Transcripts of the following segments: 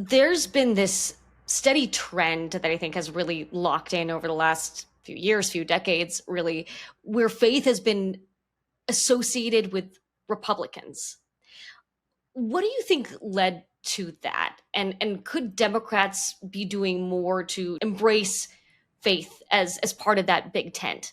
There's been this steady trend that I think has really locked in over the last few years, few decades, really, where faith has been associated with Republicans. What do you think led to that? And could Democrats be doing more to embrace faith as part of that big tent?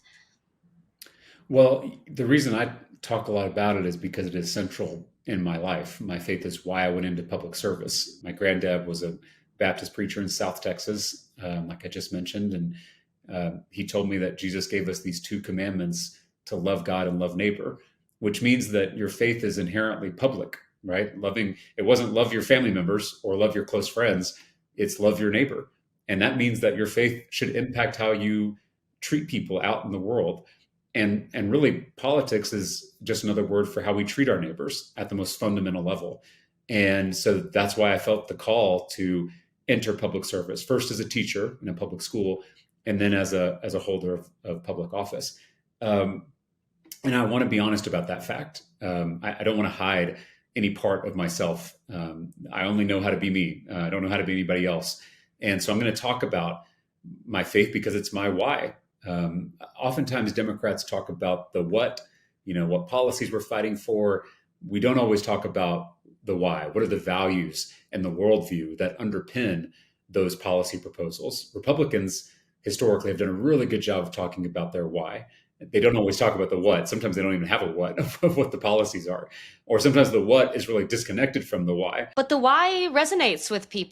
Well, the reason I talk a lot about it is because it is central in my life. My faith is why I went into public service. My granddad was a Baptist preacher in South Texas, like I just mentioned, and he told me that Jesus gave us these two commandments to love God and love neighbor, which means that your faith is inherently public, right? Loving it wasn't love your family members or love your close friends; it's love your neighbor, and that means that your faith should impact how you treat people out in the world and really politics is just another word for how we treat our neighbors at the most fundamental level. And so that's why I felt the call to enter public service, first as a teacher in a public school, and then as a holder of public office. um, and I want to be honest about that fact. I don't want to hide any part of myself. I only know how to be me. I don't know how to be anybody else. And so I'm going to talk about my faith because it's my why. Oftentimes, Democrats talk about the what, what policies we're fighting for. We don't always talk about the why. What are the values and the worldview that underpin those policy proposals? Republicans historically have done a really good job of talking about their why. They don't always talk about the what. Sometimes they don't even have a what of what the policies are. Or sometimes the what is really disconnected from the why. But the why resonates with people.